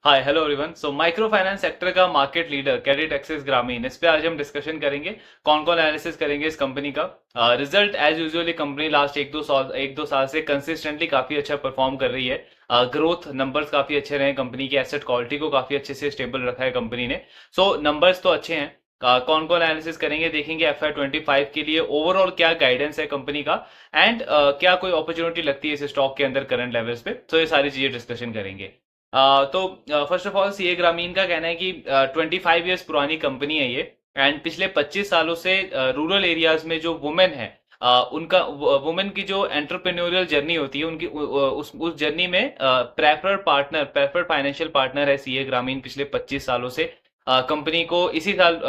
Hi hello everyone. So micro finance sector का market leader credit axis ग्रामीण, इस पे आज हम डिस्कशन करेंगे। कौन कौन एनालिसिस करेंगे इस कंपनी का। Result as usually company last एक दो साल से कंसिस्टेंटली काफी अच्छा परफॉर्म कर रही है। ग्रोथ नंबर्स काफी अच्छे रहे कंपनी की, एसेट क्वालिटी को काफी अच्छे से स्टेबल रखा है कंपनी ने। सो नंबर्स तो अच्छे हैं। कौन कौन एनालिसिस करेंगे देखेंगे, FY 25 के लिए ओवरऑल क्या गाइडेंस है कंपनी का, एंड क्या कोई अपॉर्चुनिटी लगती है इस स्टॉक के अंदर करंट लेवल्स पे। तो ये सारी चीजें डिस्कशन करेंगे। तो फर्स्ट ऑफ ऑल सीए ग्रामीण का कहना है कि 25 ईयर्स पुरानी कंपनी है ये। एंड पिछले 25 सालों से रूरल एरियाज में जो वुमेन है, उनका वुमेन की जो एंटरप्रेन्योरियल जर्नी होती है उनकी उस जर्नी में प्रेफर्ड फाइनेंशियल पार्टनर है सीए ग्रामीण पिछले 25 सालों से। कंपनी को इसी साल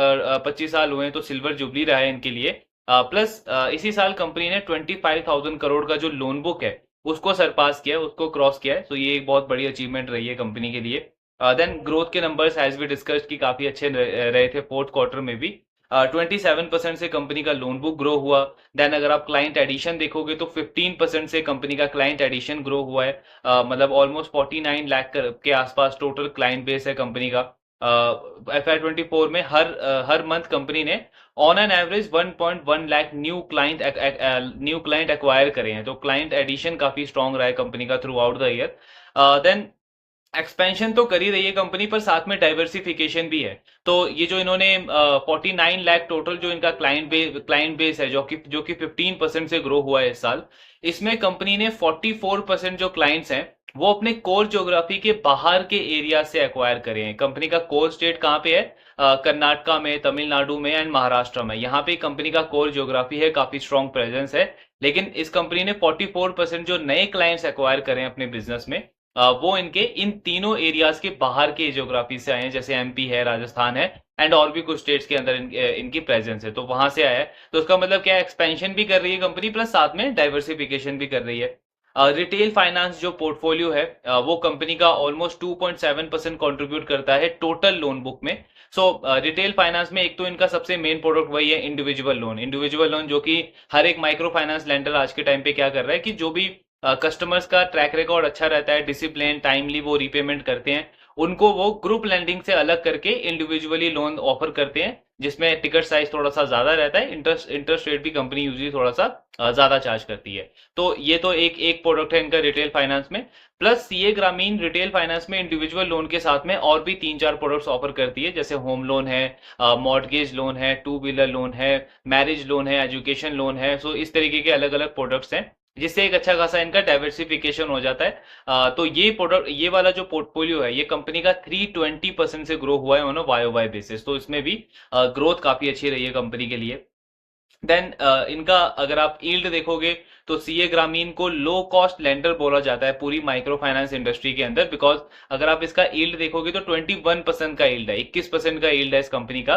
25 साल हुए हैं, तो सिल्वर जुबली रहा है इनके लिए। प्लस इसी साल कंपनी ने 25,000 करोड़ का जो लोन बुक है उसको सरपास किया है, उसको क्रॉस किया है। सो ये एक बहुत बड़ी अचीवमेंट रही है कंपनी के लिए। देन ग्रोथ के नंबर्स एज भी डिस्कस की काफी अच्छे रहे थे फोर्थ क्वार्टर में भी। 27% से कंपनी का लोन बुक ग्रो हुआ। देन अगर आप क्लाइंट एडिशन देखोगे तो 15% से कंपनी का क्लाइंट एडिशन ग्रो हुआ है। मतलब ऑलमोस्ट 49 लाख के आसपास टोटल क्लाइंट बेस है कंपनी का। FY 24 में हर मंथ कंपनी ने on an average 1.1 lakh new client acquire करे हैं। तो क्लाइंट एडिशन काफी स्ट्रांग रहा है कंपनी का throughout the year. Then expansion तो कर ही रही है कंपनी, पर साथ में डाइवर्सिफिकेशन भी है। तो ये जो इन्होंने 49 लाख टोटल जो इनका क्लाइंट बेस है, जो कि 15% से ग्रो हुआ है इस साल। इसमें कंपनी ने 44% जो क्लाइंट्स हैं वो अपने कोर ज्योग्राफी के बाहर के एरिया से एक्वायर करे हैं। कंपनी का कोर स्टेट कहाँ पे है? कर्नाटका में, तमिलनाडु में एंड महाराष्ट्र में। यहाँ पे कंपनी का कोर ज्योग्राफी है, काफी स्ट्रॉन्ग प्रेजेंस है। लेकिन इस कंपनी ने 44% जो नए क्लाइंट्स एक्वायर करें अपने बिजनेस में, वो इनके इन तीनों एरियाज के बाहर के ज्योग्राफी से आए हैं, जैसे एमपी है, राजस्थान है, एंड और भी कुछ स्टेट्स के अंदर इनकी प्रेजेंस है, तो वहां से आया है। तो उसका मतलब क्या है, एक्सपेंशन भी कर रही है कंपनी, प्लस साथ में डाइवर्सिफिकेशन भी कर रही है। रिटेल फाइनेंस जो पोर्टफोलियो है, वो कंपनी का ऑलमोस्ट 2.7% कंट्रीब्यूट करता है टोटल लोन बुक में। सो रिटेल फाइनेंस में एक तो इनका सबसे मेन प्रोडक्ट वही है इंडिविजुअल लोन, जो कि हर एक माइक्रो फाइनेंस लेंडर आज के टाइम पे क्या कर रहा है कि जो भी कस्टमर्स का ट्रैक रिकॉर्ड अच्छा रहता है, डिसिप्लिन, टाइमली वो रीपेमेंट करते हैं, उनको वो ग्रुप लेंडिंग से अलग करके इंडिविजुअली लोन ऑफर करते हैं, जिसमें टिकट साइज थोड़ा सा ज्यादा रहता है। इंटरेस्ट रेट भी कंपनी यूजली थोड़ा सा ज्यादा चार्ज करती है। तो ये तो एक एक प्रोडक्ट है इनका रिटेल फाइनेंस में। प्लस सीए ग्रामीण रिटेल फाइनेंस में इंडिविजुअल लोन के साथ में और भी 3-4 प्रोडक्ट्स ऑफर करती है, जैसे होम लोन है, मॉर्टगेज लोन है, टू व्हीलर लोन है, मैरिज लोन है, एजुकेशन लोन है। सो इस तरीके के अलग अलग प्रोडक्ट्स हैं, जिससे एक अच्छा खासा इनका डाइवर्सिफिकेशन हो जाता है। तो ये वाला जो पोर्टफोलियो है, ये कंपनी का 320% से ग्रो हुआ है ऑन वाई बेसिस। तो इसमें भी ग्रोथ काफी अच्छी रही है कंपनी के लिए। देन इनका अगर आप यील्ड देखोगे तो सीए ग्रामीण को लो कॉस्ट लेंडर बोला जाता है पूरी माइक्रो फाइनेंस इंडस्ट्री के अंदर, बिकॉज अगर आप इसका यील्ड देखोगे तो 21% का यील्ड है, 21% का यील्ड है इस कंपनी का।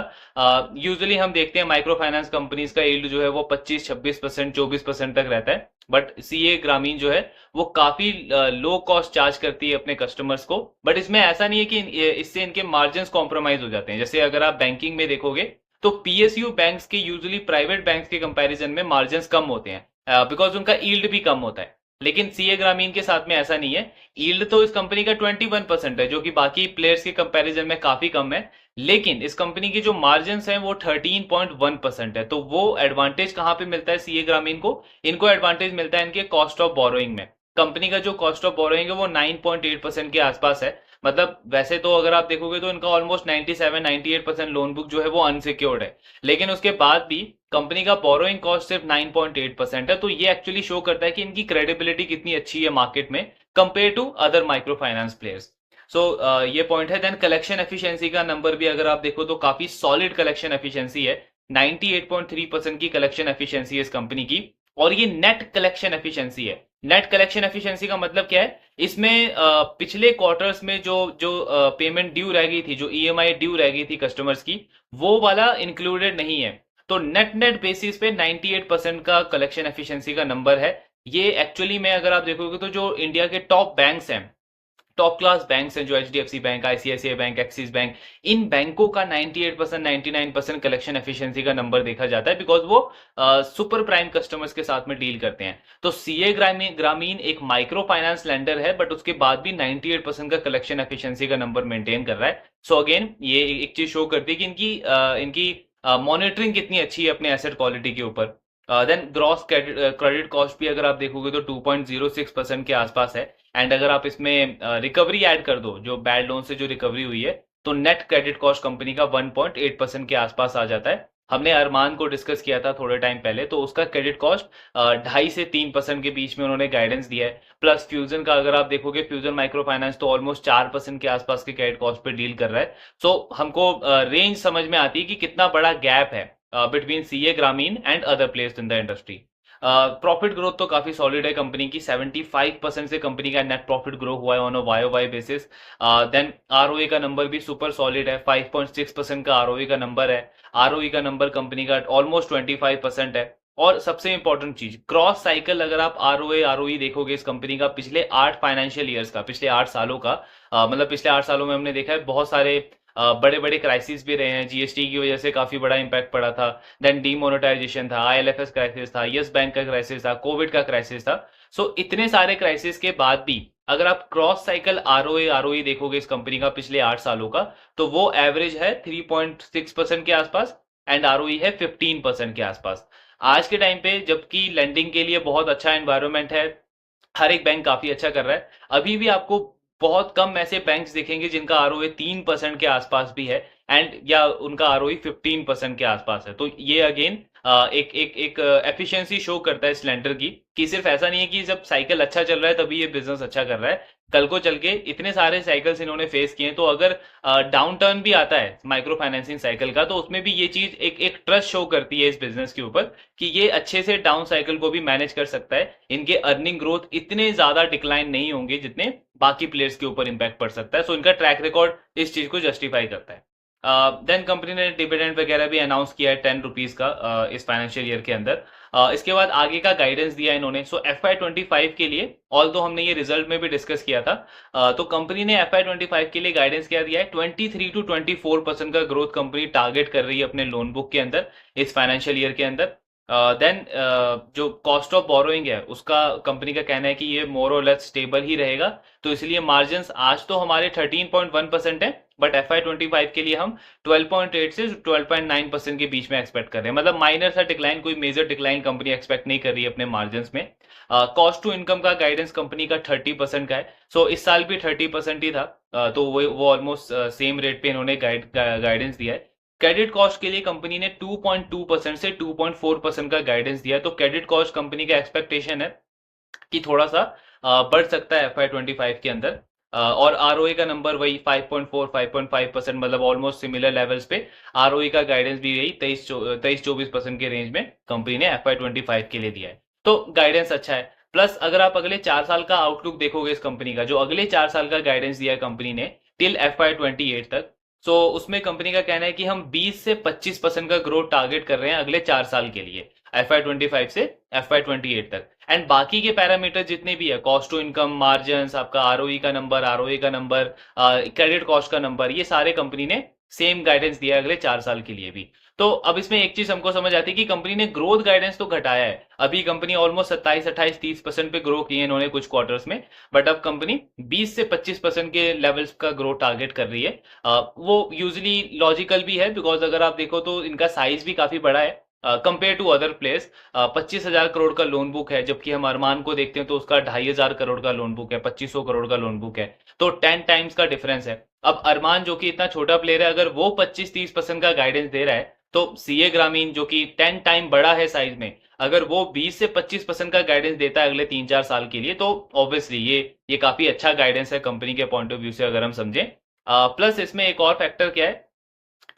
यूजुअली हम देखते हैं माइक्रो फाइनेंस कंपनीज का यील्ड जो है वो 25-26%, 24% तक रहता है। बट सीए ग्रामीण जो है वो काफी लो कॉस्ट चार्ज करती है अपने कस्टमर्स को। बट इसमें ऐसा नहीं है कि इससे इनके मार्जिन कॉम्प्रोमाइज हो जाते हैं। जैसे अगर आप बैंकिंग में देखोगे तो पीएसयू बैंक्स के यूजुअली प्राइवेट बैंक्स के कंपैरिजन में मार्जिन कम होते हैं, बिकॉज उनका यील्ड भी कम होता है। लेकिन सीए ग्रामीण के साथ में ऐसा नहीं है। यील्ड तो इस कंपनी का 21% है, जो कि बाकी प्लेयर्स के कंपैरिजन में काफी कम है। लेकिन इस कंपनी की जो मार्जिन है वो 13.1% है। तो वो एडवांटेज कहां पे मिलता है सीए ग्रामीण को? इनको एडवांटेज मिलता है इनके कॉस्ट ऑफ बोरोइंग में। कंपनी का जो कॉस्ट ऑफ बोरोइंग है वो 9.8% के आसपास है। मतलब वैसे तो अगर आप देखोगे तो इनका ऑलमोस्ट 97-98% लोन बुक जो है वो अनसिक्योर्ड है, लेकिन उसके बाद भी कंपनी का बोरोइंग कॉस्ट सिर्फ 9.8% है। तो ये एक्चुअली शो करता है कि इनकी क्रेडिबिलिटी कितनी अच्छी है मार्केट में compare to other micro finance players. So ये पॉइंट है। देन कलेक्शन एफिशिएंसी का नंबर भी अगर आप देखो तो काफी सॉलिड कलेक्शन एफिशिएंसी है। 98.3% की कलेक्शन एफिशिएंसी है इस कंपनी की। और ये नेट कलेक्शन एफिशिएंसी है। नेट कलेक्शन एफिशिएंसी का मतलब क्या है? इसमें पिछले क्वार्टर्स में जो जो पेमेंट ड्यू रह गई थी, जो ईएमआई ड्यू रह गई थी कस्टमर्स की, वो वाला इंक्लूडेड नहीं है। तो नेट नेट बेसिस पे 98% का कलेक्शन एफिशिएंसी का नंबर है। ये एक्चुअली में अगर आप देखोगे तो जो इंडिया के टॉप बैंक्स हैं, टॉप क्लास बैंक्स हैं जो HDFC bank, ICICI bank, Axis bank, इन बैंकों का 98% 99% कलेक्शन एफिशिएंसी का नंबर देखा जाता है, बिकॉज वो सुपर प्राइम कस्टमर्स के साथ में डील करते हैं। तो सीए ग्रामीण एक माइक्रो फाइनेंस लेंडर है, बट उसके बाद भी 98% का कलेक्शन एफिशिएंसी का नंबर मेंटेन कर रहा है। सो अगेन ये एक चीज शो करती है कि इनकी मॉनिटरिंग कितनी अच्छी है अपने एसेट क्वालिटी के ऊपर। देन ग्रॉस क्रेडिट कॉस्ट भी अगर आप देखोगे तो 2.06% के आसपास है। एंड अगर आप इसमें रिकवरी ऐड कर दो, जो बैड लोन से जो रिकवरी हुई है, तो नेट क्रेडिट कॉस्ट कंपनी का 1.8% के आसपास आ जाता है। हमने अरमान को डिस्कस किया था थोड़े टाइम पहले, तो उसका क्रेडिट कॉस्ट 2.5 से 3% के बीच में उन्होंने गाइडेंस दिया है। प्लस फ्यूजन का अगर आप देखोगे, फ्यूजन माइक्रो फाइनेंस तो ऑलमोस्ट 4% के आसपास के क्रेडिट कॉस्ट पे डील कर रहा है। सो हमको रेंज समझ में आती है कि कितना बड़ा गैप है बिटवीन सीए ग्रामीण and other players in the industry. Profit growth तो काफी सॉलिड है कंपनी की, 75% से कंपनी का नेट प्रॉफिट ग्रो हुआ है on a Y basis. Then ROA का नंबर भी सुपर सॉलिड है, 5.6% का आरओए का नंबर है। आरओई का नंबर कंपनी का ऑलमोस्ट 25% है। और सबसे इंपॉर्टेंट चीज, क्रॉस साइकिल अगर आप आरओए आरओई देखोगे इस कंपनी का पिछले 8 फाइनेंशियल ईयर्स का, पिछले 8 सालों का, मतलब पिछले 8 सालों में हमने देखा है बहुत सारे बड़े बड़े क्राइसिस भी रहे हैं। जीएसटी की वजह से काफी बड़ा इंपैक्ट पड़ा था, देन डीमोनेटाइजेशन था, आईएलएफएस क्राइसिस था, यस बैंक का क्राइसिस था, कोविड का क्राइसिस था। सो इतने सारे क्राइसिस के बाद भी अगर आप क्रॉस साइकिल आरओए आरओई देखोगे इस कंपनी का पिछले 8 सालों का, तो वो एवरेज है 3.6% के आसपास एंड आरओई है 15% के आसपास। आज के टाइम पे जबकि लेंडिंग के लिए बहुत अच्छा एनवायरनमेंट है, हर एक बैंक काफी अच्छा कर रहा है, अभी भी आपको बहुत कम ऐसे बैंक्स दिखेंगे जिनका आरओए 3% के आसपास भी है एंड या उनका आरओई 15% के आसपास है। तो ये अगेन एक एक एक एफिशिएंसी शो करता है इस लेंडर की, कि सिर्फ ऐसा नहीं है कि जब साइकिल अच्छा चल रहा है तभी ये बिजनेस अच्छा कर रहा है। कल को चल के इतने सारे साइकिल्स इन्होंने फेस किए, तो अगर डाउन टर्न भी आता है माइक्रो फाइनेंसिंग साइकिल का, तो उसमें भी ये चीज एक एक ट्रस्ट शो करती है इस बिजनेस के ऊपर कि ये अच्छे से डाउन साइकिल को भी मैनेज कर सकता है। इनके अर्निंग ग्रोथ इतने ज्यादा डिक्लाइन नहीं होंगे जितने बाकी प्लेयर्स के ऊपर इंपैक्ट पड़ सकता है। सो इनका ट्रैक रिकॉर्ड इस चीज को जस्टिफाई करता है। देन कंपनी ने डिविडेंड वगैरह भी अनाउंस किया है 10 रुपीज का इस फाइनेंशियल ईयर के अंदर। इसके बाद आगे का गाइडेंस दिया इन्होंने। सो FY25 के लिए, ऑल दो हमने ये रिजल्ट में भी डिस्कस किया था, तो कंपनी ने FY25 के लिए गाइडेंस क्या दिया है, 23 to 24% का ग्रोथ कंपनी टारगेट कर रही है अपने लोन बुक के अंदर इस फाइनेंशियल ईयर के अंदर। देन जो कॉस्ट ऑफ बोरोइंग है उसका कंपनी का कहना है कि ये मोर और लेस स्टेबल ही रहेगा, तो इसलिए मार्जिन आज तो हमारे 13.1% है, बट FY25 के लिए हम 12.8 से 12.9% के बीच में एक्सपेक्ट कर रहे हैं। मतलब माइनर सा डिक्लाइन, कोई मेजर डिक्लाइन कंपनी एक्सपेक्ट नहीं कर रही है अपने मार्जिन में। कॉस्ट टू इनकम का गाइडेंस कंपनी का 30% का है। सो इस साल भी 30% ही था, तो वो ऑलमोस्ट सेम रेट पे इन्होंने गाइडेंस दिया है। क्रेडिट कॉस्ट के लिए कंपनी ने 2.2% से 2.4% का गाइडेंस दिया है। तो क्रेडिट कॉस्ट कंपनी का एक्सपेक्टेशन है कि थोड़ा सा बढ़ सकता है FY25 के अंदर। और आरओए का नंबर वही 5.4-5.5%, मतलब ऑलमोस्ट सिमिलर लेवल्स पे आरओए का गाइडेंस भी यही 23-24% के रेंज में कंपनी ने FY25 के लिए दिया है। तो गाइडेंस अच्छा है। प्लस अगर आप अगले 4 साल का आउटलुक देखोगे इस कंपनी का, जो अगले 4 साल का गाइडेंस दिया है कंपनी ने टिल FY28 तक, सो उसमें कंपनी का कहना है कि हम 20 से 25% का ग्रोथ टारगेट कर रहे हैं अगले 4 साल के लिए, FY25 से FY28 तक। एंड बाकी के पैरामीटर जितने भी है, कॉस्ट टू इनकम, मार्जिन, आपका आरओई का नंबर, आरओए का नंबर, क्रेडिट कॉस्ट का नंबर, ये सारे कंपनी ने सेम गाइडेंस दिया है अगले 4 साल के लिए भी। तो अब इसमें एक चीज हमको समझ आती है कि कंपनी ने ग्रोथ गाइडेंस तो घटाया है। अभी कंपनी ऑलमोस्ट 27-28-30% पे ग्रो किए इन्होंने कुछ क्वार्टर्स में, बट अब कंपनी 20 से 25% के लेवल्स का ग्रोथ टारगेट कर रही है। वो यूजली लॉजिकल भी है, बिकॉज अगर आप देखो तो इनका साइज भी काफी बड़ा है compare to other players. 25,000 crore का लोन बुक है, जबकि हम अरमान को देखते हैं तो उसका 2,500 करोड़ का लोन बुक है, 2,500 करोड़ का लोन बुक है। तो 10 टाइम्स का डिफरेंस है। अब अरमान जो कि इतना छोटा प्लेयर है, अगर वो 25-30% का गाइडेंस दे रहा है, तो सीए ग्रामीण जो कि 10 टाइम बड़ा है साइज में, अगर वो 20 से 25% का गाइडेंस देता है अगले 3-4 साल के लिए, तो ऑब्वियसली ये काफी अच्छा गाइडेंस है कंपनी के पॉइंट ऑफ व्यू से अगर हम समझें। प्लस इसमें एक और फैक्टर क्या है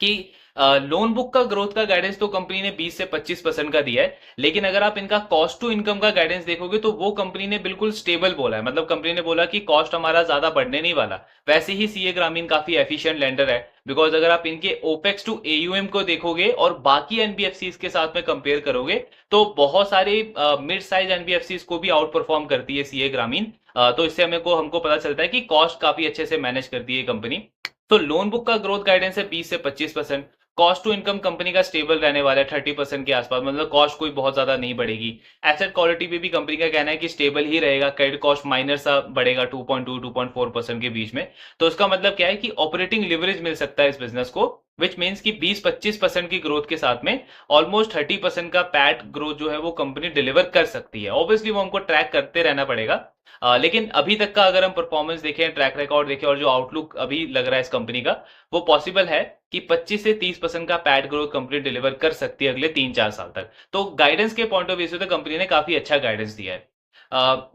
कि लोन बुक का ग्रोथ का गाइडेंस तो कंपनी ने 20 से 25% का दिया है, लेकिन अगर आप इनका कॉस्ट टू इनकम का गाइडेंस देखोगे तो वो कंपनी ने बिल्कुल स्टेबल बोला है। मतलब कंपनी ने बोला कि कॉस्ट हमारा ज्यादा बढ़ने नहीं वाला। वैसे ही सीए ग्रामीण काफी एफिशिएंट लेंडर है, बिकॉज अगर आप इनके ओपेक्स टू एयूएम को देखोगे और बाकी एनबीएफसी के साथ में कंपेयर करोगे तो बहुत सारे मिड साइज एनबीएफसी को भी आउट परफॉर्म करती है सीए ग्रामीण। तो इससे हमको पता चलता है कि कॉस्ट काफी अच्छे से मैनेज करती है कंपनी। तो लोन बुक का ग्रोथ गाइडेंस है 20 से 25%। कॉस्ट टू इनकम कंपनी का स्टेबल रहने वाला है 30% के आसपास, मतलब कॉस्ट कोई बहुत ज्यादा नहीं बढ़ेगी। एसेट क्वालिटी पे भी कंपनी का कहना है कि स्टेबल ही रहेगा, क्रेडिट कॉस्ट माइनर सा बढ़ेगा 2.2-2.4% के बीच में। तो इसका मतलब क्या है कि ऑपरेटिंग लिवरेज मिल सकता है इस बिजनेस को, विच मीन्स कि 20-25% की ग्रोथ के साथ में ऑलमोस्ट 30% का पैट ग्रोथ जो है वो कंपनी डिलीवर कर सकती है। ऑब्वियसली वो हमको ट्रैक करते रहना पड़ेगा, लेकिन अभी तक का अगर हम परफॉर्मेंस देखें, ट्रैक रिकॉर्ड देखें और जो आउटलुक अभी लग रहा है इस कंपनी का, वो पॉसिबल है कि 25 से 30% का पैट ग्रोथ कंपनी डिलीवर कर सकती है अगले 3-4 साल तक। तो गाइडेंस के पॉइंट ऑफ व्यू से तो कंपनी ने काफी अच्छा गाइडेंस दिया है।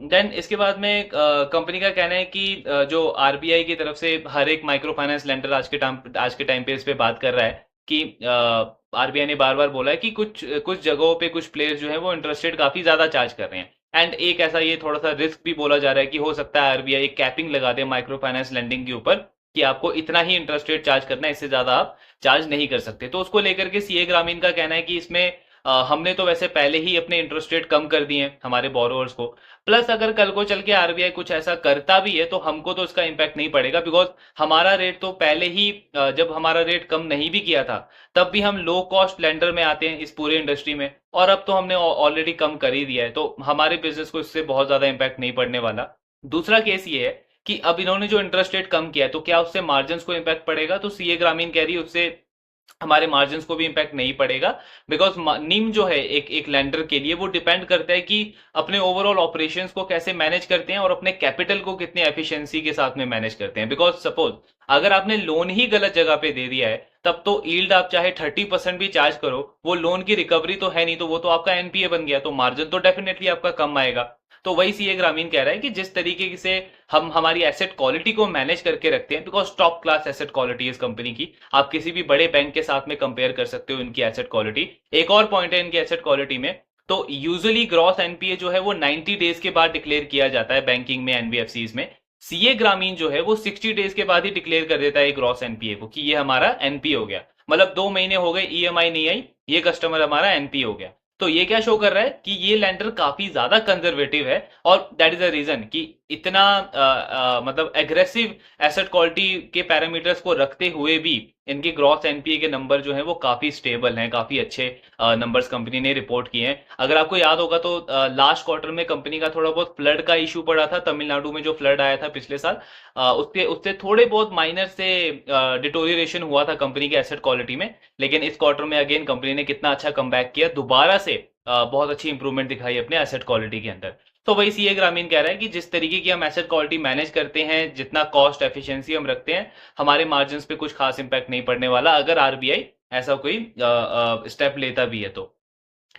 देन इसके बाद में कंपनी का कहना है कि जो आरबीआई की तरफ से हर एक माइक्रो फाइनेंस लेंडर आज के टाइम पे इस पे बात कर रहा है कि आरबीआई ने बार बार बोला है कि कुछ कुछ जगहों पे कुछ प्लेयर्स जो है वो इंटरेस्ट रेट काफी ज्यादा चार्ज कर रहे हैं। एंड एक ऐसा ये थोड़ा सा रिस्क भी बोला जा रहा है कि हो सकता है आरबीआई एक कैपिंग लगा दे माइक्रो फाइनेंस लेंडिंग के ऊपर कि आपको इतना ही इंटरेस्ट रेट चार्ज करना है, इससे ज्यादा आप चार्ज नहीं कर सकते। तो उसको लेकर के सीए ग्रामीण का कहना है कि इसमें हमने तो वैसे पहले ही अपने इंटरेस्ट रेट कम कर दिए हैं हमारे बोरोवर्स को, प्लस अगर कल को चल के आरबीआई कुछ ऐसा करता भी है तो हमको तो इसका इम्पैक्ट नहीं पड़ेगा, बिकॉज हमारा रेट तो पहले ही जब हमारा रेट कम नहीं भी किया था तब भी हम लो कॉस्ट लेंडर में आते हैं इस पूरे इंडस्ट्री में, और अब तो हमने ऑलरेडी कम कर ही दिया है, तो हमारे बिजनेस को इससे बहुत ज्यादा इम्पैक्ट नहीं पड़ने वाला। दूसरा केस ये है कि अब इन्होंने जो इंटरेस्ट रेट कम किया है तो क्या उससे मार्जिन को इम्पैक्ट पड़ेगा, तो सीए ग्रामीण कह रही है उससे हमारे मार्जिन को भी इंपैक्ट नहीं पड़ेगा, बिकॉज निम जो है एक एक लेंडर के लिए वो डिपेंड करता है कि अपने ओवरऑल ऑपरेशंस को कैसे मैनेज करते हैं और अपने कैपिटल को कितने एफिशिएंसी के साथ में मैनेज करते हैं। बिकॉज सपोज अगर आपने लोन ही गलत जगह पे दे दिया है तब तो ईल्ड आप चाहे 30% भी चार्ज करो, वो लोन की रिकवरी तो है नहीं, तो वो तो आपका एनपीए बन गया, तो मार्जिन तो डेफिनेटली आपका कम आएगा। तो वही सीए ग्रामीण कह रहा है कि जिस तरीके से हम हमारी एसेट क्वालिटी को मैनेज करके रखते हैं, because top class asset quality इस कंपनी की, आप किसी भी बड़े बैंक के साथ में कंपेयर कर सकते हो इनकी एसेट क्वालिटी। एक और पॉइंट है इनकी एसेट क्वालिटी में, तो यूजुअली ग्रॉस एनपीए जो है वो 90 डेज के बाद डिक्लेयर किया जाता है बैंकिंग में, एनबीएफसीज में। सीए ग्रामीण जो है वो 60 डेज के बाद ही डिक्लेयर कर देता है ग्रॉस एनपीए को कि ये हमारा एनपी हो गया, मतलब 2 महीने हो गए ईएमआई नहीं आई, ये कस्टमर हमारा एनपी हो गया। तो ये क्या शो कर रहा है कि ये लैंडर काफी ज्यादा कंजर्वेटिव है, और दैट इज द रीजन कि इतना मतलब एग्रेसिव एसेट क्वालिटी के पैरामीटर्स को रखते हुए भी इनके ग्रॉस एनपीए के नंबर जो है वो काफी स्टेबल हैं, काफी अच्छे नंबर्स कंपनी ने रिपोर्ट किए हैं। अगर आपको याद होगा तो लास्ट क्वार्टर में कंपनी का थोड़ा बहुत फ्लड का इशू पड़ा था, तमिलनाडु में जो फ्लड आया था पिछले साल, उसके उससे थोड़े बहुत माइनर से डिटोरिएशन हुआ था कंपनी के एसेट क्वालिटी में, लेकिन इस क्वार्टर में अगेन कंपनी ने कितना अच्छा कमबैक किया, दोबारा से बहुत अच्छी इंप्रूवमेंट दिखाई अपने एसेट क्वालिटी के अंदर। तो वही सीए ग्रामीण कह रहा है कि जिस तरीके की हम एसेट क्वालिटी मैनेज करते हैं, जितना कॉस्ट एफिशिएंसी हम रखते हैं, हमारे मार्जिन पे कुछ खास इंपैक्ट नहीं पड़ने वाला अगर आरबीआई ऐसा कोई स्टेप लेता भी है तो।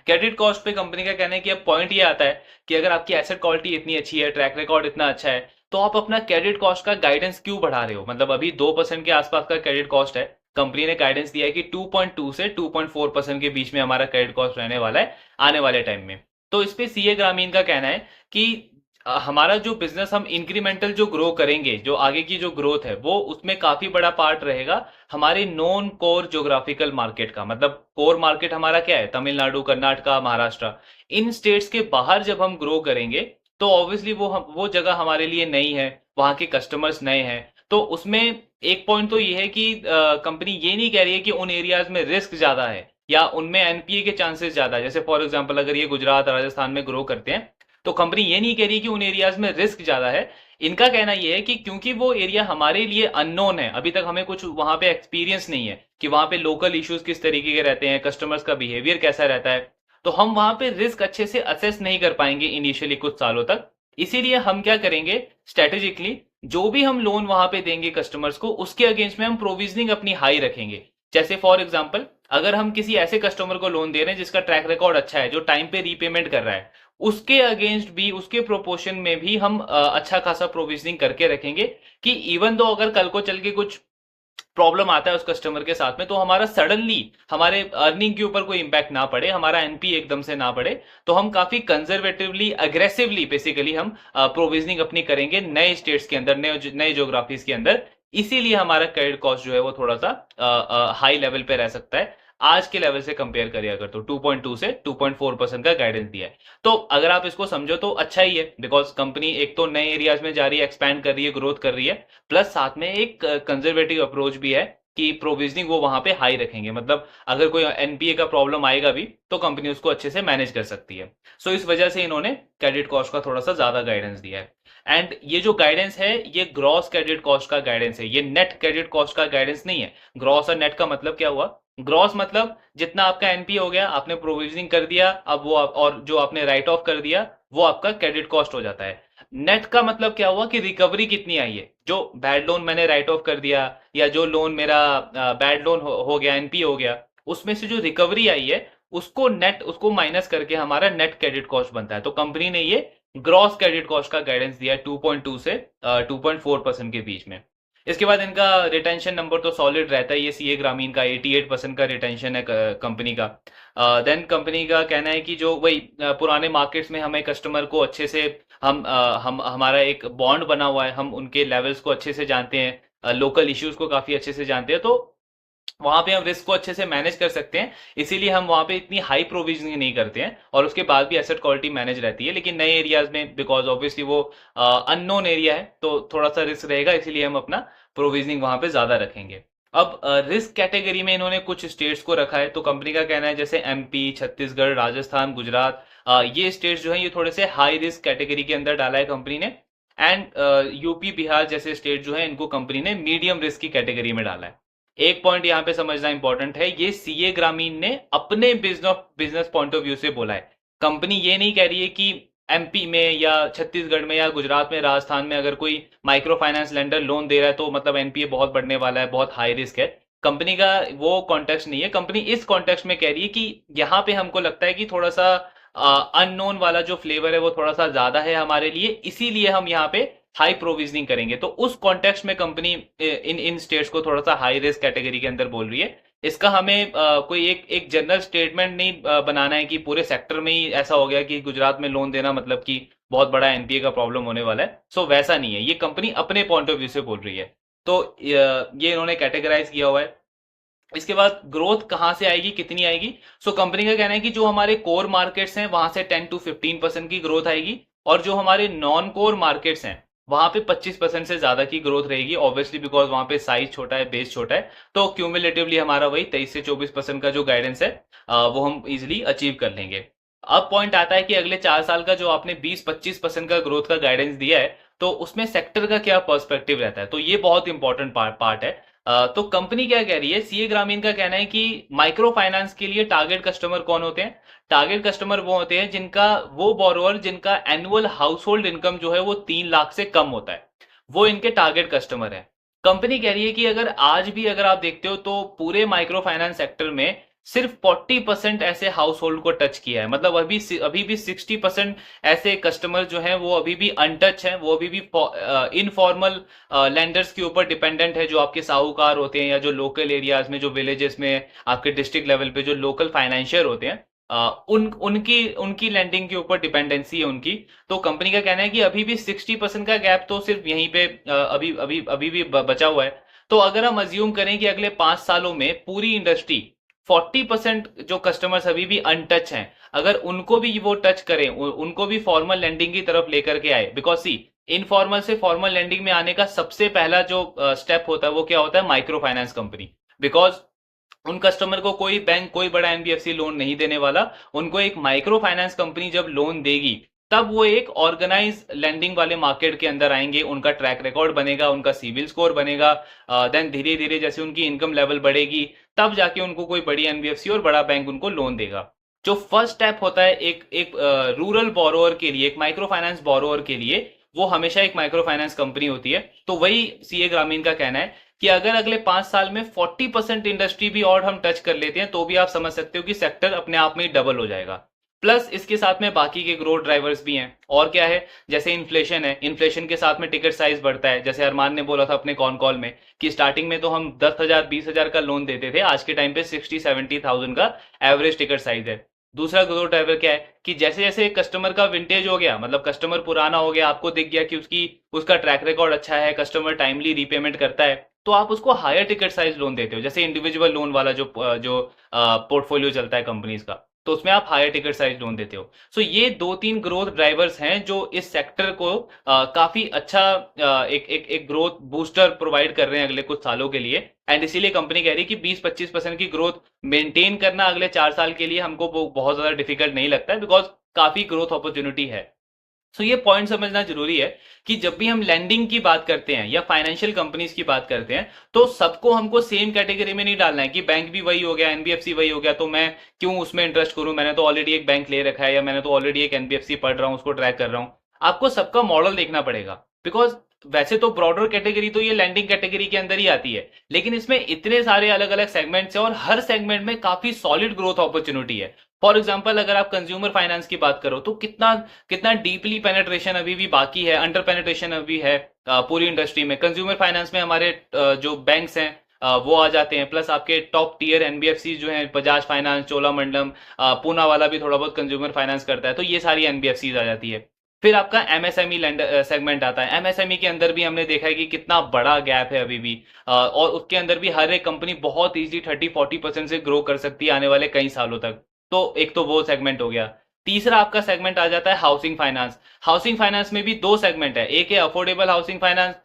क्रेडिट कॉस्ट पे कंपनी का कहना है कि अब पॉइंट ये आता है कि अगर आपकी एसेट क्वालिटी इतनी अच्छी है, ट्रैक रिकॉर्ड इतना अच्छा है, तो आप अपना क्रेडिट कॉस्ट का गाइडेंस क्यों बढ़ा रहे हो। मतलब अभी 2% के आसपास का क्रेडिट कॉस्ट है, कंपनी ने गाइडेंस दिया है कि 2.2 से 2.4% के बीच में हमारा क्रेडिट कॉस्ट रहने वाला है आने वाले टाइम में। तो इस पे सीए ग्रामीण का कहना है कि हमारा जो बिजनेस हम इंक्रीमेंटल जो ग्रो करेंगे, जो आगे की जो ग्रोथ है वो उसमें काफी बड़ा पार्ट रहेगा हमारे नॉन कोर ज्योग्राफिकल मार्केट का। मतलब कोर मार्केट हमारा क्या है, तमिलनाडु, कर्नाटका, महाराष्ट्र, इन स्टेट्स के बाहर जब हम ग्रो करेंगे तो ऑब्वियसली वो जगह हमारे लिए नई है, वहां के कस्टमर्स नए हैं। तो उसमें एक पॉइंट तो ये है कि कंपनी ये नहीं कह रही है कि उन एरियाज में रिस्क ज्यादा है या उनमें एनपीए के चांसेस ज्यादा है। जैसे फॉर एग्जांपल अगर ये गुजरात, राजस्थान में ग्रो करते हैं तो कंपनी ये नहीं कह रही कि उन एरियाज में रिस्क ज्यादा है। इनका कहना यह है कि क्योंकि वो एरिया हमारे लिए अननोन है, अभी तक हमें कुछ वहां पे एक्सपीरियंस नहीं है कि वहां पे लोकल इश्यूज किस तरीके के रहते हैं, कस्टमर्स का बिहेवियर कैसा रहता है, तो हम वहां पे रिस्क अच्छे से असेस नहीं कर पाएंगे इनिशियली कुछ सालों तक। इसीलिए हम क्या करेंगे, स्ट्रेटेजिकली जो भी हम लोन वहां पे देंगे कस्टमर्स को, उसके अगेंस्ट में हम प्रोविजनिंग अपनी हाई रखेंगे। जैसे फॉर एग्जांपल अगर हम किसी ऐसे कस्टमर को लोन दे रहे हैं जिसका ट्रैक रिकॉर्ड अच्छा है, जो टाइम पे रीपेमेंट कर रहा है, उसके अगेंस्ट भी, उसके प्रोपोर्शन में भी हम अच्छा खासा प्रोविजनिंग करके रखेंगे कि इवन दो अगर कल को चल के कुछ प्रॉब्लम आता है उस कस्टमर के साथ में, तो हमारा सडनली हमारे अर्निंग के ऊपर कोई इंपैक्ट ना पड़े, हमारा एनपी एकदम से ना बढ़े, तो हम काफी कंजर्वेटिवली अग्रेसिवली बेसिकली हम प्रोविजनिंग अपनी करेंगे नए स्टेट्स के अंदर, नए ज्योग्राफीज के अंदर। इसीलिए हमारा क्रेडिट कॉस्ट जो है वो थोड़ा सा हाई लेवल पे रह सकता है आज के लेवल से कंपेयर करिए अगर, तो 2.2 से 2.4% का गाइडेंस दिया है। तो अगर आप इसको समझो तो अच्छा ही है, बिकॉज कंपनी एक तो नए एरियाज में जा रही है, एक्सपैंड कर रही है, ग्रोथ कर रही है, प्लस साथ में एक कंजर्वेटिव अप्रोच भी है कि प्रोविजनिंग वो वहां पे हाई रखेंगे, मतलब अगर कोई एनपीए का प्रॉब्लम आएगा भी तो कंपनी उसको अच्छे से मैनेज कर सकती है। सो इस वजह से इन्होंने क्रेडिट कॉस्ट का थोड़ा सा ज्यादा गाइडेंस दिया है। एंड ये जो गाइडेंस है ये ग्रॉस क्रेडिट कॉस्ट का गाइडेंस है, ये नेट क्रेडिट कॉस्ट का गाइडेंस नहीं है। ग्रॉस और नेट का मतलब क्या हुआ? ग्रॉस मतलब जितना आपका एनपीए हो गया, आपने प्रोविजनिंग कर दिया, अब वो और जो आपने राइट ऑफ कर दिया वो आपका क्रेडिट कॉस्ट हो जाता है। नेट का मतलब क्या हुआ कि रिकवरी कितनी आई है, जो बैड लोन मैंने राइट ऑफ कर दिया या जो लोन मेरा बैड लोन हो गया, एनपी हो गया, उसमें से जो रिकवरी आई है उसको नेट, उसको माइनस करके हमारा नेट क्रेडिट कॉस्ट बनता है। तो कंपनी ने ये ग्रॉस क्रेडिट कॉस्ट का गाइडेंस दिया है 2.2 से 2.4% के बीच में। इसके बाद इनका रिटेंशन नंबर तो सॉलिड रहता है, ये सीए ग्रामीण का 88% का रिटेंशन है कंपनी का। देन कंपनी का कहना है कि जो वही पुराने मार्केट्स में हमें कस्टमर को अच्छे से हम हमारा एक बॉन्ड बना हुआ है, हम उनके लेवल्स को अच्छे से जानते हैं, लोकल इश्यूज को काफी अच्छे से जानते हैं, तो वहां पे हम रिस्क को अच्छे से मैनेज कर सकते हैं। इसीलिए हम वहां पे इतनी हाई प्रोविजनिंग नहीं करते हैं और उसके बाद भी एसेट क्वालिटी मैनेज रहती है। लेकिन नए एरियाज में बिकॉज ऑब्वियसली वो अननोन एरिया है तो थोड़ा सा रिस्क रहेगा, इसीलिए हम अपना प्रोविजनिंग वहां पे ज्यादा रखेंगे। अब रिस्क कैटेगरी में इन्होंने कुछ स्टेट्स को रखा है, तो कंपनी का कहना है जैसे एमपी, छत्तीसगढ़, राजस्थान, गुजरात, ये स्टेट्स जो है ये थोड़े से हाई रिस्क कैटेगरी के अंदर डाला है कंपनी ने। एंड यूपी, बिहार जैसे स्टेट जो है इनको कंपनी ने मीडियम रिस्क की कैटेगरी में डाला है। एक पॉइंट यहाँ पे समझना इंपॉर्टेंट है, ये सीए ग्रामीण ने अपने बिजनेस पॉइंट ऑफ व्यू से बोला है। कंपनी ये नहीं कह रही है कि एमपी में या छत्तीसगढ़ में या गुजरात में, राजस्थान में अगर कोई माइक्रो फाइनेंस लेंडर लोन दे रहा है तो मतलब एनपीए बहुत बढ़ने वाला है, बहुत हाई रिस्क है। कंपनी का वो कॉन्टेक्स्ट नहीं है। कंपनी इस कॉन्टेक्स्ट में कह रही है कि यहाँ पे हमको लगता है कि थोड़ा सा अननोन वाला जो फ्लेवर है वो थोड़ा सा ज्यादा है हमारे लिए, इसीलिए हम यहाँ पे हाई प्रोविजनिंग करेंगे। तो उस कॉन्टेक्स्ट में कंपनी इन इन स्टेट्स को थोड़ा सा हाई रिस्क कैटेगरी के अंदर बोल रही है। इसका हमें कोई एक जनरल स्टेटमेंट नहीं बनाना है कि पूरे सेक्टर में ही ऐसा हो गया कि गुजरात में लोन देना मतलब कि बहुत बड़ा एनपीए का प्रॉब्लम होने वाला है। सो वैसा नहीं है, ये कंपनी अपने पॉइंट ऑफ व्यू से बोल रही है। तो ये इन्होंने कैटेगराइज किया हुआ है। इसके बाद ग्रोथ कहां से आएगी, कितनी आएगी? सो कंपनी का कहना है कि जो हमारे कोर मार्केट्स हैं वहां से 10 to 15% की ग्रोथ आएगी, और जो हमारे नॉन कोर मार्केट्स हैं वहां पे 25% से ज्यादा की ग्रोथ रहेगी। ऑब्वियसली बिकॉज वहां पे साइज छोटा है, बेस छोटा है, तो क्यूमुलेटिवली हमारा वही 23 से 24% का जो गाइडेंस है वो हम इजिली अचीव कर लेंगे। अब पॉइंट आता है कि अगले 4 साल का जो आपने 20-25% का ग्रोथ का गाइडेंस दिया है, तो उसमें सेक्टर का क्या पर्सपेक्टिव रहता है? तो ये बहुत इंपॉर्टेंट पार्ट है। तो कंपनी क्या कह रही है, सीए ग्रामीण का कहना है कि माइक्रो फाइनेंस के लिए टारगेट कस्टमर कौन होते हैं? टारगेट कस्टमर वो होते हैं जिनका, वो बोरोवर जिनका एनुअल हाउस होल्ड इनकम जो है वो 3 लाख से कम होता है, वो इनके टारगेट कस्टमर है। कंपनी कह रही है कि अगर आज भी अगर आप देखते हो तो पूरे माइक्रो फाइनेंस सेक्टर में सिर्फ 40% ऐसे हाउस होल्ड को टच किया है, मतलब अभी भी 60% ऐसे कस्टमर जो हैं वो अभी भी अनटच हैं, वो अभी भी इनफॉर्मल लैंडर्स के ऊपर डिपेंडेंट है, जो आपके साहूकार होते हैं या जो लोकल एरियाज में, जो विलेजेस में आपके डिस्ट्रिक्ट लेवल पे जो लोकल फाइनेंशियर होते हैं, उनकी उनकी लैंडिंग के ऊपर डिपेंडेंसी है उनकी। तो कंपनी का कहना है कि अभी भी 60% का गैप तो सिर्फ यहीं पे अभी भी बचा हुआ है। तो अगर हम अज्यूम करें कि अगले 5 सालों में पूरी इंडस्ट्री 40% जो कस्टमर्स अभी भी अनटच हैं, अगर उनको भी वो टच करें, उनको भी फॉर्मल लैंडिंग की तरफ लेकर के आए, बिकॉज सी इनफॉर्मल से फॉर्मल लैंडिंग में आने का सबसे पहला जो स्टेप होता है वो क्या होता है? Micro finance company. बिकॉज उन कस्टमर को कोई बैंक, कोई बड़ा एनबीएफसी लोन नहीं देने वाला, उनको एक माइक्रो फाइनेंस कंपनी जब लोन देगी तब वो एक ऑर्गेनाइज लेंडिंग वाले मार्केट के अंदर आएंगे, उनका ट्रैक रिकॉर्ड बनेगा, उनका सिविल स्कोर बनेगा, देन धीरे धीरे जैसे उनकी इनकम लेवल बढ़ेगी तब जाके उनको कोई बड़ी एनबीएफसी और बड़ा बैंक उनको लोन देगा। जो फर्स्ट स्टेप होता है एक एक रूरल बोरोअर के लिए, एक माइक्रो फाइनेंस बोरोअर के लिए, वो हमेशा एक माइक्रो फाइनेंस कंपनी होती है। तो वही सीए ग्रामीण का कहना है कि अगर अगले 5 साल में 40% इंडस्ट्री भी और हम टच कर लेते हैं तो भी आप समझ सकते हो कि सेक्टर अपने आप में ही डबल हो जाएगा। प्लस इसके साथ में बाकी के ग्रोथ ड्राइवर्स भी हैं। और क्या है, जैसे इन्फ्लेशन है, इन्फ्लेशन के साथ में टिकट साइज बढ़ता है। जैसे अरमान ने बोला था अपने कॉन कॉल में कि स्टार्टिंग में तो हम 10,000 20,000 का लोन देते थे, आज के टाइम पे 60-70,000 का एवरेज टिकट साइज है। दूसरा ग्रोथ ड्राइवर क्या है कि जैसे जैसे कस्टमर का विंटेज हो गया, मतलब कस्टमर पुराना हो गया, आपको दिख गया कि उसका ट्रैक रिकॉर्ड अच्छा है, कस्टमर टाइमली रीपेमेंट करता है, तो आप उसको हायर टिकट साइज लोन देते हो। जैसे इंडिविजुअल लोन वाला जो पोर्टफोलियो चलता है कंपनीज का, तो उसमें आप हायर टिकट साइज लोन देते हो। सो ये 2-3 ग्रोथ ड्राइवर्स हैं जो इस सेक्टर को काफी अच्छा एक ग्रोथ बूस्टर प्रोवाइड कर रहे हैं अगले कुछ सालों के लिए। एंड इसीलिए कंपनी कह रही है कि 20-25% की ग्रोथ मेंटेन करना अगले 4 साल के लिए हमको बहुत ज्यादा डिफिकल्ट नहीं लगता है, बिकॉज काफी ग्रोथ अपॉर्चुनिटी है। सो ये पॉइंट समझना जरूरी है कि जब भी हम लैंडिंग की बात करते हैं या फाइनेंशियल कंपनीज की बात करते हैं, तो सबको हमको सेम कैटेगरी में नहीं डालना है कि बैंक भी वही हो गया, एनबीएफसी वही हो गया, तो मैं क्यों उसमें इंटरेस्ट करूं, मैंने तो ऑलरेडी एक बैंक ले रखा है, या मैंने तो ऑलरेडी एक एनबीएफसी पढ़ रहा हूं, उसको ट्रैक कर रहा हूं। आपको सबका मॉडल देखना पड़ेगा, बिकॉज वैसे तो ब्रॉडर कैटेगरी तो ये लैंडिंग कैटेगरी के अंदर ही आती है, लेकिन इसमें इतने सारे अलग अलग सेगमेंट्स हैं और हर सेगमेंट में काफी सॉलिड ग्रोथ अपॉर्चुनिटी है। फॉर एग्जाम्पल अगर आप कंज्यूमर फाइनेंस की बात करो, तो कितना कितना डीपली पेनेट्रेशन अभी भी बाकी है, अंडर पेनेट्रेशन अभी है पूरी इंडस्ट्री में। कंज्यूमर फाइनेंस में हमारे जो बैंक्स हैं वो आ जाते हैं, प्लस आपके टॉप टियर एनबीएफसी जो हैं, बजाज फाइनेंस, चोलामंडलम, पूना वाला भी थोड़ा बहुत कंज्यूमर फाइनेंस करता है, तो ये सारी एनबीएफसी आ जाती है। फिर आपका एमएसएमई सेगमेंट आता है। एमएसएमई के अंदर भी हमने देखा है कि कितना बड़ा गैप है अभी भी, और उसके अंदर भी हर एक कंपनी बहुत इजीली 30-40% से ग्रो कर सकती है आने वाले कई सालों तक। तो एक तो वो सेगमेंट हो गया। तीसरा आपका सेगमेंट आ जाता है हाउसिंग फाइनेंस। हाउसिंग फाइनेंस में भी दो सेगमेंट है, एक है अफोर्डेबल हाउसिंग फाइनेंस,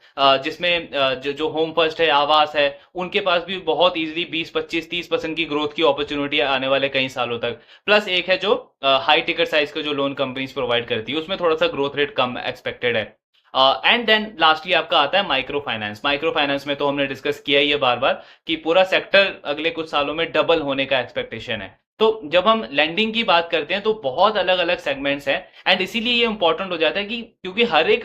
जिसमें जो होम फर्स्ट है, आवास है, उनके पास भी बहुत इजीली 20-25-30% की ग्रोथ की अपॉर्चुनिटी आने वाले कई सालों तक। प्लस एक है जो हाई टिकट साइज का जो लोन कंपनीज प्रोवाइड करती है, उसमें थोड़ा सा ग्रोथ रेट कम एक्सपेक्टेड है। एंड देन लास्टली आपका आता है माइक्रो फाइनेंस। माइक्रो फाइनेंस में तो हमने डिस्कस किया ही है बार बार कि पूरा सेक्टर अगले कुछ सालों में डबल होने का एक्सपेक्टेशन है। तो जब हम लैंडिंग की बात करते हैं तो बहुत अलग अलग सेगमेंट्स हैं, एंड इसीलिए ये इंपॉर्टेंट हो जाता है कि क्योंकि हर एक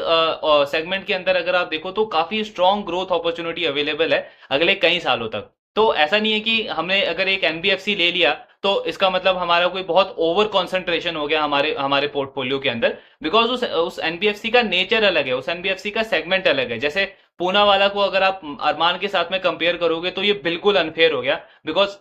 सेगमेंट के अंदर अगर आप देखो तो काफी स्ट्रॉन्ग ग्रोथ अपॉर्चुनिटी अवेलेबल है अगले कई सालों तक। तो ऐसा नहीं है कि हमने अगर एक एनबीएफसी ले लिया तो इसका मतलब हमारा कोई बहुत ओवर कॉन्सेंट्रेशन हो गया हमारे हमारे पोर्टफोलियो के अंदर, बिकॉज उस एनबीएफसी का नेचर अलग है, उस एनबीएफसी का सेगमेंट अलग है। जैसे पूना वाला को अगर आप अरमान के साथ में कंपेयर करोगे तो ये बिल्कुल अनफेयर हो गया, बिकॉज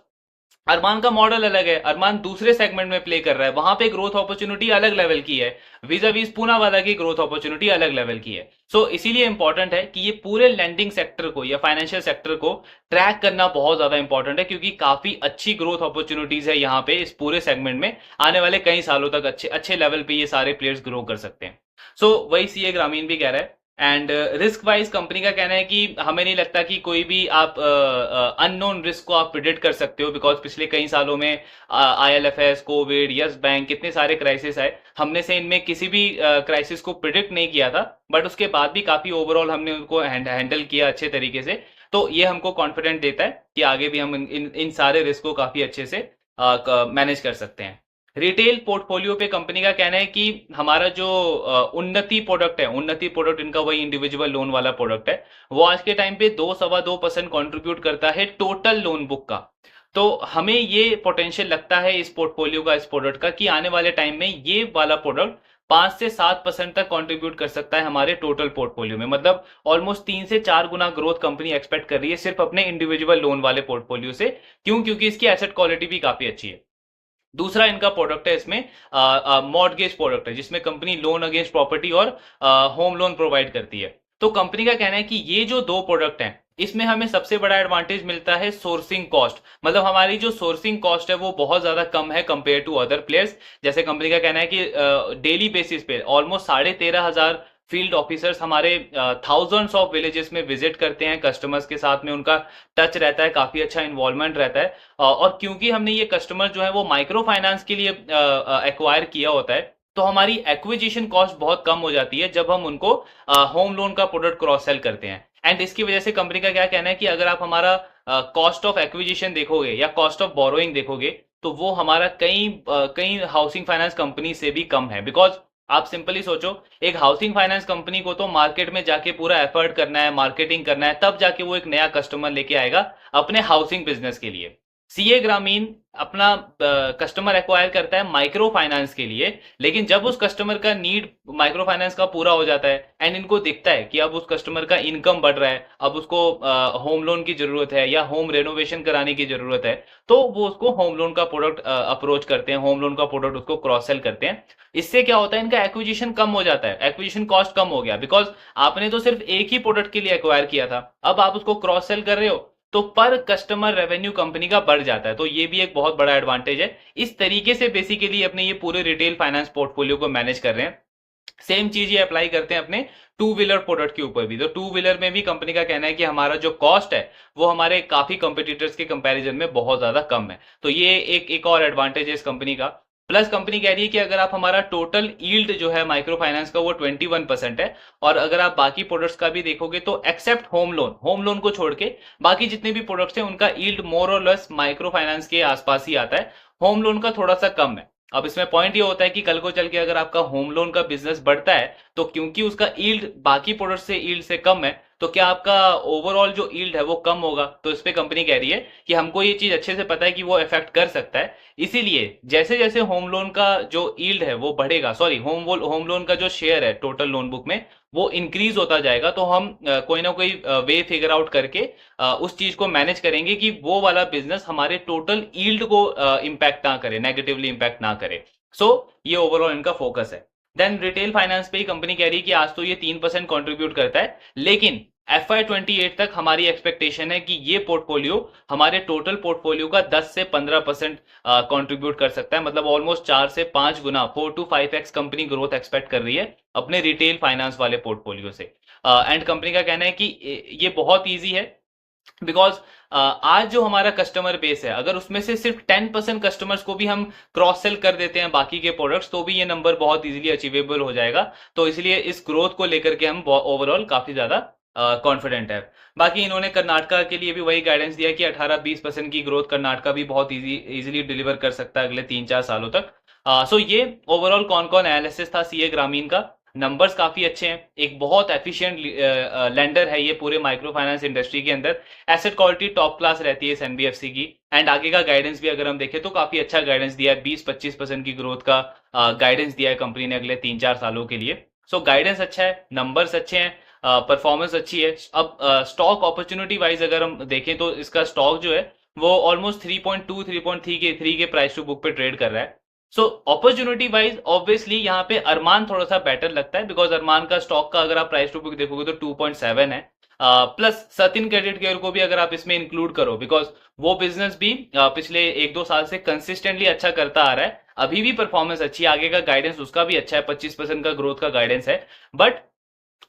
अरमान का मॉडल अलग है, अरमान दूसरे सेगमेंट में प्ले कर रहा है, वहां पे ग्रोथ अपॉर्चुनिटी अलग लेवल की है, विजा वीज पूना वाला की ग्रोथ अपॉर्चुनिटी अलग लेवल की है। सो इसीलिए इंपॉर्टेंट है कि ये पूरे लैंडिंग सेक्टर को या फाइनेंशियल सेक्टर को ट्रैक करना बहुत ज्यादा इंपॉर्टेंट है, क्योंकि काफी अच्छी ग्रोथ अपॉर्चुनिटीज है यहाँ पे इस पूरे सेगमेंट में। आने वाले कई सालों तक अच्छे अच्छे लेवल पे ये सारे प्लेयर्स ग्रो कर सकते हैं। सो वही सीए ग्रामीण भी कह रहा है। एंड रिस्क वाइज कंपनी का कहना है कि हमें नहीं लगता कि कोई भी आप अननोन रिस्क को आप प्रिडिक्ट कर सकते हो, बिकॉज पिछले कई सालों में आईएलएफएस, कोविड, यस बैंक, कितने सारे क्राइसिस आए, हमने से इनमें किसी भी क्राइसिस को प्रिडिक्ट नहीं किया था, बट उसके बाद भी काफी ओवरऑल हमने उनको हैंडल किया अच्छे तरीके से। तो ये हमको कॉन्फिडेंट देता है कि आगे भी हम इन सारे रिस्क को काफी अच्छे से मैनेज कर सकते हैं। रिटेल पोर्टफोलियो पे कंपनी का कहना है कि हमारा जो उन्नति प्रोडक्ट है, उन्नति प्रोडक्ट इनका वही इंडिविजुअल लोन वाला प्रोडक्ट है, वो आज के टाइम पे 2-2.25% कंट्रीब्यूट करता है टोटल लोन बुक का। तो हमें ये पोटेंशियल लगता है इस पोर्टफोलियो का, इस प्रोडक्ट का, कि आने वाले टाइम में ये वाला प्रोडक्ट 5 से 7% तक कंट्रीब्यूट कर सकता है हमारे टोटल पोर्टफोलियो में। मतलब ऑलमोस्ट 3 से 4 गुना ग्रोथ कंपनी एक्सपेक्ट कर रही है सिर्फ अपने इंडिविजुअल लोन वाले पोर्टफोलियो से। क्यों? क्योंकि इसकी एसेट क्वालिटी भी काफी अच्छी है। दूसरा इनका प्रोडक्ट है, इसमें मॉर्गेज प्रोडक्ट है, जिसमें कंपनी लोन अगेंस्ट प्रॉपर्टी और होम लोन प्रोवाइड करती है। तो कंपनी का कहना है कि ये जो दो प्रोडक्ट हैं, इसमें हमें सबसे बड़ा एडवांटेज मिलता है सोर्सिंग कॉस्ट। मतलब हमारी जो सोर्सिंग कॉस्ट है वो बहुत ज्यादा कम है कंपेयर टू अदर प्लेयर्स। जैसे कंपनी का कहना है कि डेली बेसिस पे ऑलमोस्ट 13,500 फील्ड ऑफिसर्स हमारे थाउजेंड्स ऑफ विलेजेस में विजिट करते हैं, कस्टमर्स के साथ में उनका टच रहता है, काफी अच्छा इन्वॉल्वमेंट रहता है। और क्योंकि हमने ये कस्टमर जो है वो माइक्रो फाइनेंस के लिए एक्वायर किया होता है, तो हमारी एक्विजिशन कॉस्ट बहुत कम हो जाती है जब हम उनको होम लोन का प्रोडक्ट क्रॉस सेल करते हैं। एंड इसकी वजह से कंपनी का क्या कहना है कि अगर आप हमारा कॉस्ट ऑफ एक्विजिशन देखोगे या कॉस्ट ऑफ बोरोइंग देखोगे, तो वो हमारा कई हाउसिंग फाइनेंस कंपनी से भी कम है। बिकॉज आप सिंपली सोचो, एक हाउसिंग फाइनेंस कंपनी को तो मार्केट में जाके पूरा एफर्ट करना है, मार्केटिंग करना है, तब जाके वो एक नया कस्टमर लेके आएगा अपने हाउसिंग बिजनेस के लिए। सीए ग्रामीण अपना कस्टमर एक्वायर करता है माइक्रो फाइनेंस के लिए, लेकिन जब उस कस्टमर का नीड माइक्रो फाइनेंस का पूरा हो जाता है एंड इनको दिखता है कि अब उस कस्टमर का इनकम बढ़ रहा है, अब उसको होम लोन की जरूरत है या होम रेनोवेशन कराने की जरूरत है, तो वो उसको होम लोन का प्रोडक्ट अप्रोच करते हैं, होम लोन का प्रोडक्ट उसको क्रॉस सेल करते हैं। इससे क्या होता है, इनका एक्विजिशन कम हो जाता है, एक्विजिशन कॉस्ट कम हो गया, बिकॉज आपने तो सिर्फ एक ही प्रोडक्ट के लिए एक्वायर किया था, अब आप उसको क्रॉस सेल कर रहे हो तो पर कस्टमर रेवेन्यू कंपनी का बढ़ जाता है। तो ये भी एक बहुत बड़ा एडवांटेज है। इस तरीके से बेसिकली अपने ये पूरे रिटेल फाइनेंस पोर्टफोलियो को मैनेज कर रहे हैं। सेम चीज ये अप्लाई करते हैं अपने टू व्हीलर प्रोडक्ट के ऊपर भी। तो टू व्हीलर में भी कंपनी का कहना है कि हमारा जो कॉस्ट है वो हमारे काफी कंपटीटर्स के कंपैरिजन में बहुत ज्यादा कम है। तो ये एक और एडवांटेज है इस कंपनी का। प्लस कंपनी कह रही है कि अगर आप हमारा टोटल यील्ड जो है माइक्रो फाइनेंस का वो 21% है, और अगर आप बाकी प्रोडक्ट्स का भी देखोगे तो एक्सेप्ट होम लोन को छोड़ के बाकी जितने भी प्रोडक्ट्स हैं उनका यील्ड मोर और लेस माइक्रो फाइनेंस के आसपास ही आता है। होम लोन का थोड़ा सा कम है। अब इसमें पॉइंट ये होता है कि कल को चल के अगर आपका होम लोन का बिजनेस बढ़ता है तो क्योंकि उसका यील्ड बाकी प्रोडक्ट से यील्ड से कम है, तो क्या आपका ओवरऑल जो यील्ड है वो कम होगा। तो इस पे कंपनी कह रही है कि हमको ये चीज अच्छे से पता है कि वो इफेक्ट कर सकता है, इसीलिए जैसे जैसे होम लोन का जो यील्ड है वो बढ़ेगा, सॉरी होम लोन का जो शेयर है टोटल लोन बुक में वो इंक्रीज होता जाएगा, तो हम कोई ना कोई वे फिगर आउट करके उस चीज को मैनेज करेंगे कि वो वाला बिजनेस हमारे टोटल यील्ड को इम्पैक्ट ना करे, नेगेटिवली इम्पैक्ट ना करे। सो ये ओवरऑल इनका फोकस है। देन रिटेल फाइनेंस पे ही कंपनी कह रही है कि आज तो ये 3% कंट्रीब्यूट करता है, लेकिन FY28 तक हमारी एक्सपेक्टेशन है कि ये पोर्टफोलियो हमारे टोटल पोर्टफोलियो का 10 से 15% कंट्रीब्यूट कर सकता है। मतलब ऑलमोस्ट 4 से 5 गुना, 4 to 5x company growth expect कर रही है अपने रिटेल फाइनेंस वाले पोर्टफोलियो से। एंड कंपनी का कहना है कि ये बहुत ईजी है, बिकॉज आज जो हमारा कस्टमर बेस है अगर उसमें से सिर्फ 10% कस्टमर्स को भी हम क्रॉस सेल कर देते हैं बाकी के प्रोडक्ट्स, तो भी ये नंबर बहुत इजीली अचीवेबल हो जाएगा। तो इसलिए इस ग्रोथ को लेकर के हम ओवरऑल काफी ज्यादा कॉन्फिडेंट है। बाकी इन्होंने कर्नाटका के लिए भी वही गाइडेंस दिया कि 18-20% की ग्रोथ कर्नाटका भी बहुत इजीली डिलीवर कर सकता है अगले 3-4 सालों तक। सो ये ओवरऑल कौन कौन एनालिसिस था सीए ग्रामीण का। नंबर्स काफी अच्छे हैं, एक बहुत एफिशिएंट लेंडर है ये पूरे माइक्रो फाइनेंस इंडस्ट्री के अंदर। एसेट क्वालिटी टॉप क्लास रहती है इस एनबीएफसी की। एंड आगे का गाइडेंस भी अगर हम देखें तो काफी अच्छा गाइडेंस दिया है, 20-25% की ग्रोथ का गाइडेंस दिया है कंपनी ने अगले 3-4 सालों के लिए। सो गाइडेंस अच्छा है, नंबर्स अच्छे हैं, परफॉर्मेंस अच्छी है। अब स्टॉक अपॉर्चुनिटी वाइज अगर हम देखें तो इसका स्टॉक जो है वो ऑलमोस्ट 3.2 3.3 के प्राइस टू बुक पे ट्रेड कर रहा है। सो अपॉर्चुनिटी वाइज ऑब्वियसली यहाँ पे अरमान थोड़ा सा बेटर लगता है, बिकॉज अरमान का स्टॉक का अगर आप प्राइस टू बुक देखोगे तो 2.7 है। प्लस सतिन क्रेडिट केयर को भी अगर आप इसमें इंक्लूड करो, बिकॉज वो बिजनेस भी पिछले 1-2 साल से कंसिस्टेंटली अच्छा करता आ रहा है, अभी भी परफॉर्मेंस अच्छी है, आगे का गाइडेंस उसका भी अच्छा है, 25% का ग्रोथ का गाइडेंस है। बट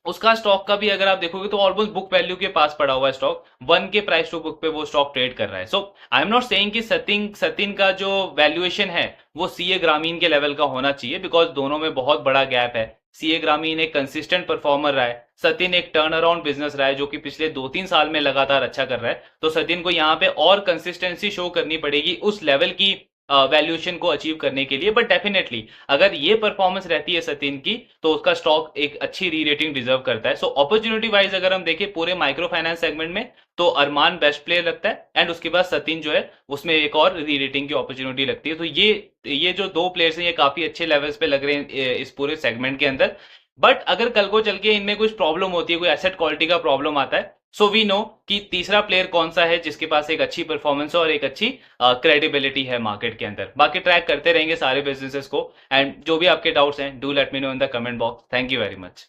उसका स्टॉक का भी अगर आप देखोगे तो ऑलमोस्ट बुक वैल्यू के पास पड़ा हुआ है स्टॉक, 1 के प्राइस टू बुक पे वो स्टॉक ट्रेड कर रहा है। सो आई एम नॉट सेइंग कि सतिन का जो वैल्यूएशन है वो सीए ग्रामीण के लेवल का होना चाहिए, बिकॉज दोनों में बहुत बड़ा गैप है। सीए ग्रामीण एक कंसिस्टेंट परफॉर्मर रहा है, सतिन एक टर्न अराउंड बिजनेस रहा है जो कि पिछले 2-3 साल में लगातार अच्छा कर रहा है। तो सतिन को यहाँ पे और कंसिस्टेंसी शो करनी पड़ेगी उस लेवल की वैल्यूएशन को अचीव करने के लिए। बट डेफिनेटली अगर ये परफॉर्मेंस रहती है सतिन की तो उसका स्टॉक एक अच्छी री रेटिंग डिजर्व करता है। सो अपॉर्चुनिटी वाइज अगर हम देखें पूरे माइक्रो फाइनेंस सेगमेंट में तो अरमान बेस्ट प्लेयर लगता है, एंड उसके बाद सतिन जो है उसमें एक और री रेटिंग की अपॉर्चुनिटी लगती है। तो ये जो दो प्लेयर्स हैं ये काफी अच्छे लेवल्स पे लग रहे हैं इस पूरे सेगमेंट के अंदर। बट अगर कल को चल के इनमें कुछ प्रॉब्लम होती है, कोई एसेट क्वालिटी का प्रॉब्लम आता है, सो वी नो कि तीसरा प्लेयर कौन सा है जिसके पास एक अच्छी परफॉर्मेंस और एक अच्छी क्रेडिबिलिटी है मार्केट के अंदर। बाकी ट्रैक करते रहेंगे सारे बिजनेसेस को, एंड जो भी आपके डाउट्स हैं do let me know in the comment box. Thank you very much.